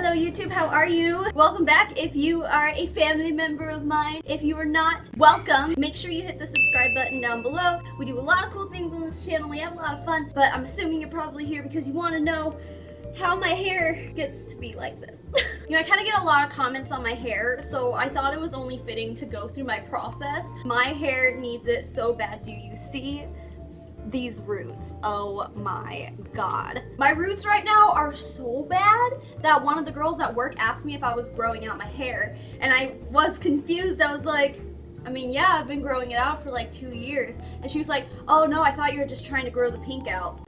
Hello YouTube, how are you? Welcome back if you are a family member of mine. If you are not, welcome. Make sure you hit the subscribe button down below. We do a lot of cool things on this channel. We have a lot of fun, but I'm assuming you're probably here because you want to know how my hair gets to be like this. You know, I kind of get a lot of comments on my hair, so I thought it was only fitting to go through my process. My hair needs it so bad. Do you see these roots? Oh my god. My roots right now are so bad that one of the girls at work asked me if I was growing out my hair, and I was confused. I was like, I mean, yeah, I've been growing it out for like 2 years. And she was like, oh no, I thought you were just trying to grow the pink out.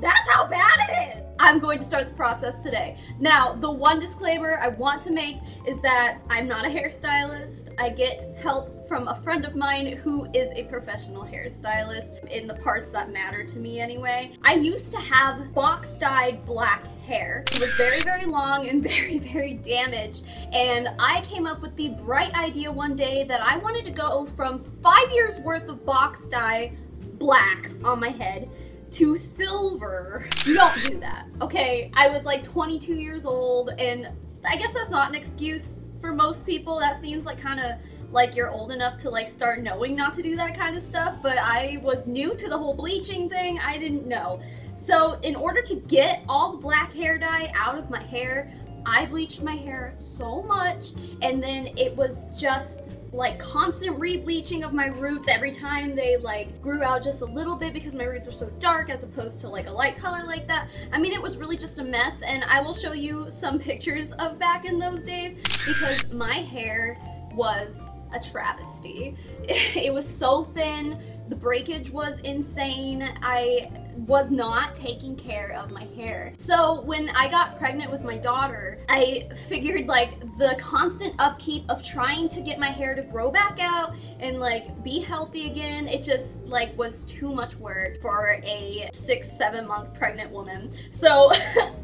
That's how bad it is! I'm going to start the process today. Now, the one disclaimer I want to make is that I'm not a hairstylist. I get help from a friend of mine who is a professional hairstylist in the parts that matter to me anyway. I used to have box-dyed black hair. It was very, very long and very, very damaged. And I came up with the bright idea one day that I wanted to go from 5 years worth of box dye black on my head to silver. You don't do that, okay? I was like 22 years old, and I guess that's not an excuse for most people. That seems like kind of like you're old enough to like start knowing not to do that kind of stuff, but I was new to the whole bleaching thing. I didn't know. So in order to get all the black hair dye out of my hair, I bleached my hair so much, and then it was just like constant re-bleaching of my roots every time they like grew out just a little bit because my roots are so dark as opposed to like a light color like that. I mean, it was really just a mess, and I will show you some pictures of back in those days because my hair was a travesty. It was so thin, the breakage was insane. I was not taking care of my hair. So when I got pregnant with my daughter, I figured like the constant upkeep of trying to get my hair to grow back out and like be healthy again, it just like was too much work for a 6-7 month pregnant woman. So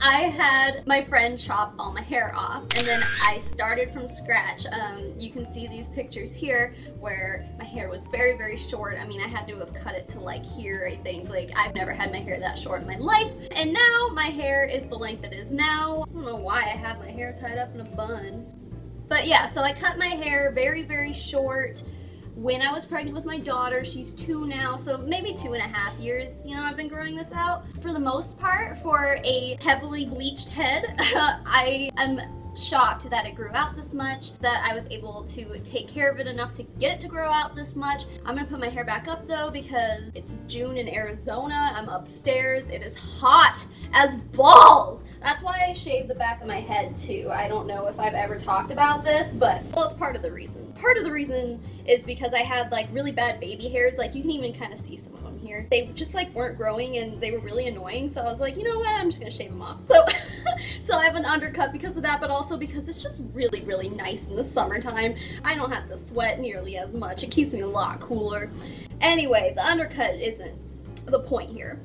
I had my friend chop all my hair off, and then I started from scratch. You can see these pictures here where my hair was very, very short. I mean, I had to have cut it to like here, I think. Like, I've never had my hair that short in my life, and now my hair is the length it is now. I don't know why I have my hair tied up in a bun, but yeah, so I cut my hair very, very short when I was pregnant with my daughter. She's 2 now, so maybe 2.5 years, you know, I've been growing this out. For the most part, for a heavily bleached head, I am shocked that it grew out this much, that I was able to take care of it enough to get it to grow out this much. I'm gonna put my hair back up though because it's June in Arizona. I'm upstairs. It is hot as balls. That's why I shaved the back of my head too. I don't know if I've ever talked about this, but well, it's part of the reason. Part of the reason is because I had like really bad baby hairs. Like, you can even kind of see some of them here. They just like weren't growing and they were really annoying. So I was like, you know what? I'm just gonna shave them off. So, so I have an undercut because of that, but also because it's just really, really nice in the summertime. I don't have to sweat nearly as much. It keeps me a lot cooler. Anyway, the undercut isn't the point here.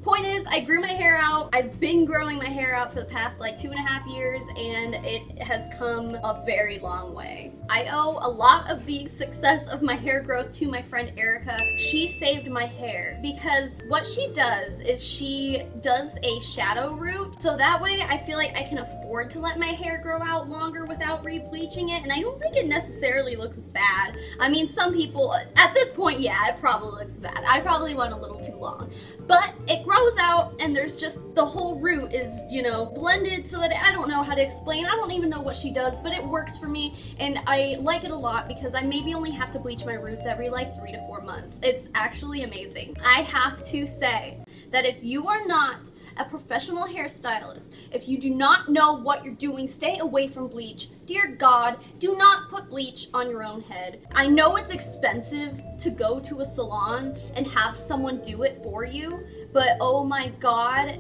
Point is, I grew my hair out. I've been growing my hair out for the past like 2.5 years, and it has come a very long way. I owe a lot of the success of my hair growth to my friend Erica. She saved my hair because what she does is she does a shadow root, so that way I feel like I can afford to let my hair grow out longer without re-bleaching it, and I don't think it necessarily looks bad. I mean, some people, at this point, yeah, it probably looks bad. I probably went a little too long, but it grows out, and there's just, the whole root is, you know, blended so that I don't know how to explain. I don't even know what she does, but it works for me, and I like it a lot because I maybe only have to bleach my roots every like 3 to 4 months. It's actually amazing. I have to say that if you are not a professional hairstylist, if you do not know what you're doing, stay away from bleach. Dear God, do not put bleach on your own head. I know it's expensive to go to a salon and have someone do it for you, but oh my God,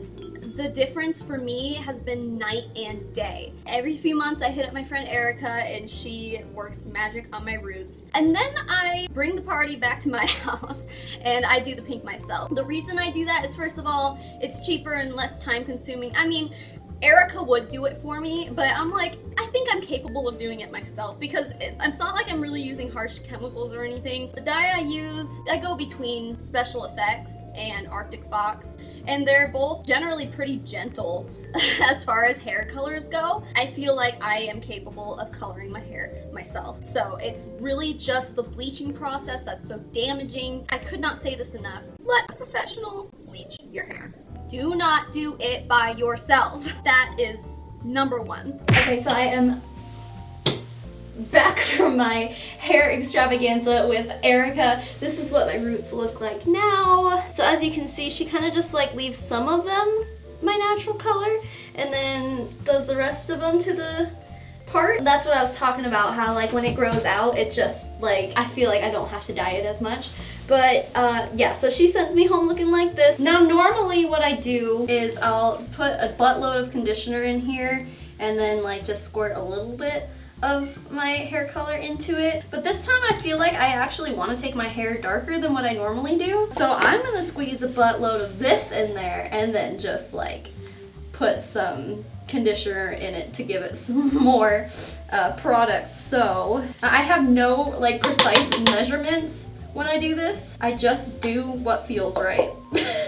the difference for me has been night and day. Every few months I hit up my friend Erica and she works magic on my roots. And then I bring the party back to my house and I do the pink myself. The reason I do that is, first of all, it's cheaper and less time consuming. I mean, Erica would do it for me, but I'm like, I think I'm capable of doing it myself because it's not like I'm really using harsh chemicals or anything. The dye I use, I go between Special Effects and Arctic Fox, and they're both generally pretty gentle as far as hair colors go. I feel like I am capable of coloring my hair myself. So it's really just the bleaching process that's so damaging. I could not say this enough. Let a professional bleach your hair. Do not do it by yourself. That is number one. Okay, so I am back from my hair extravaganza with Erica. This is what my roots look like now. So as you can see, she kind of just like leaves some of them my natural color and then does the rest of them to the part. That's what I was talking about, how like when it grows out, it just like, I feel like I don't have to dye it as much. But yeah, so she sends me home looking like this. Now normally what I do is I'll put a buttload of conditioner in here and then like just squirt a little bit of my hair color into it. But this time I feel like I actually want to take my hair darker than what I normally do. So I'm gonna squeeze a buttload of this in there and then just like put some conditioner in it to give it some more product. So I have no like precise measurements when I do this. I just do what feels right.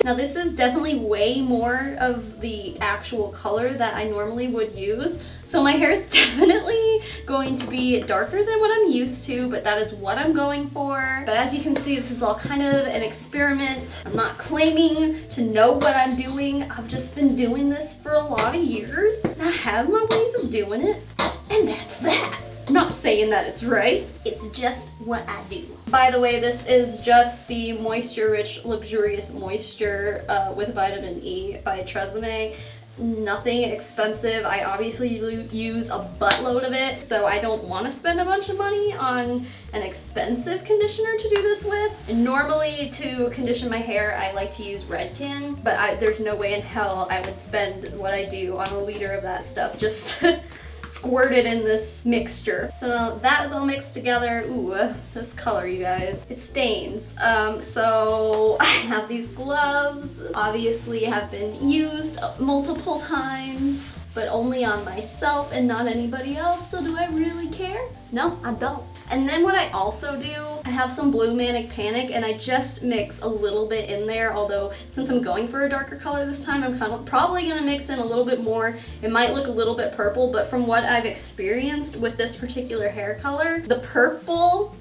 Now this is definitely way more of the actual color that I normally would use. So my hair is definitely going to be darker than what I'm used to, but that is what I'm going for. But as you can see, this is all kind of an experiment. I'm not claiming to know what I'm doing. I've just been doing this for a lot of years. And I have my ways of doing it, and that's that. I'm not saying that it's right. It's just what I do. By the way, this is just the Moisture Rich Luxurious Moisture with Vitamin E by Tresemme. Nothing expensive. I obviously use a buttload of it, so I don't want to spend a bunch of money on an expensive conditioner to do this with. And normally to condition my hair, I like to use Redken, but there's no way in hell I would spend what I do on a liter of that stuff just to squirt it in this mixture. So now that is all mixed together. Ooh, this color, you guys, it stains. So I have these gloves, obviously have been used multiple times, but only on myself and not anybody else. So do I really care? No, I don't. And then what I also do, I have some Blue Manic Panic and I just mix a little bit in there, although since I'm going for a darker color this time, I'm probably gonna mix in a little bit more. It might look a little bit purple, but from what I've experienced with this particular hair color, the purple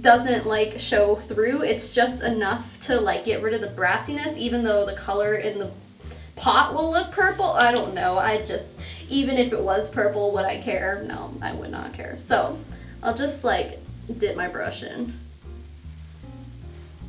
doesn't like show through. It's just enough to like get rid of the brassiness, even though the color in the pot will look purple. I don't know, even if it was purple, would I care? No, I would not care. So I'll just like dip my brush in.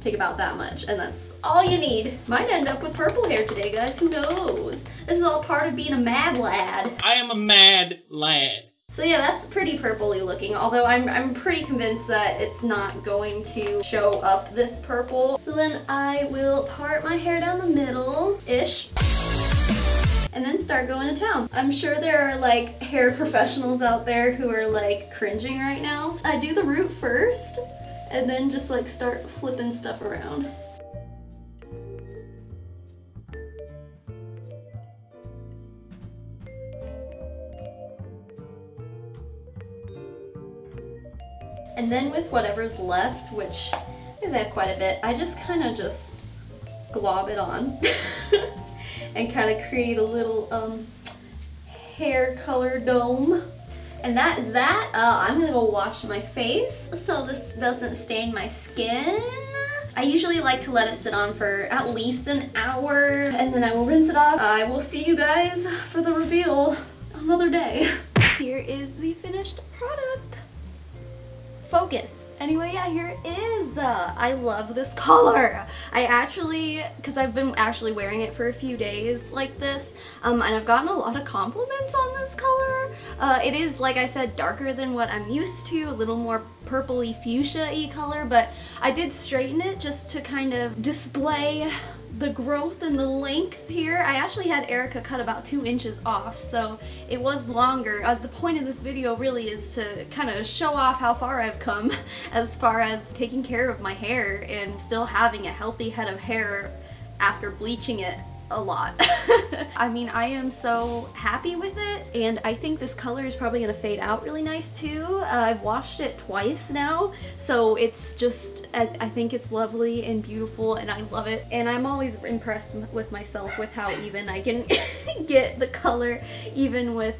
Take about that much, and that's all you need. Might end up with purple hair today, guys, who knows? This is all part of being a mad lad. I am a mad lad. So yeah, that's pretty purpley looking, although I'm pretty convinced that it's not going to show up this purple. So then I will part my hair down the middle-ish, and then start going to town. I'm sure there are like hair professionals out there who are like cringing right now. I do the root first, and then just like start flipping stuff around. And then with whatever's left, which is I have quite a bit, I just kind of just glob it on and kind of create a little hair color dome. And that is that. I'm gonna go wash my face so this doesn't stain my skin. I usually like to let it sit on for at least an hour, and then I will rinse it off. I will see you guys for the reveal another day. Here is the finished product. Focus. Anyway, yeah, here it is. I love this color. Because I've been actually wearing it for a few days like this, and I've gotten a lot of compliments on this color. It is, like I said, darker than what I'm used to, a little more purpley fuchsia-y color, but I did straighten it just to kind of display the growth and the length here. I actually had Erica cut about 2 inches off, so it was longer. The point of this video really is to kind of show off how far I've come as far as taking care of my hair and still having a healthy head of hair after bleaching it a lot. I mean, I am so happy with it, and I think this color is probably gonna fade out really nice too. I've washed it twice now, so it's just, I think it's lovely and beautiful, and I love it. And I'm always impressed with myself with how even I can get the color, even with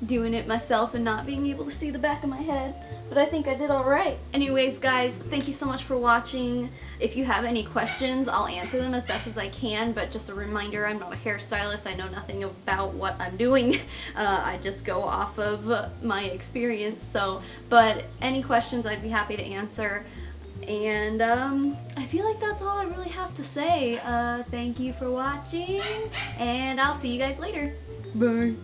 doing it myself and not being able to see the back of my head, but I think I did all right. Anyways, guys, thank you so much for watching. If you have any questions, I'll answer them as best as I can, but just a reminder, I'm not a hairstylist. I know nothing about what I'm doing. I just go off of my experience, but any questions I'd be happy to answer. And I feel like that's all I really have to say. Thank you for watching, and I'll see you guys later. Bye.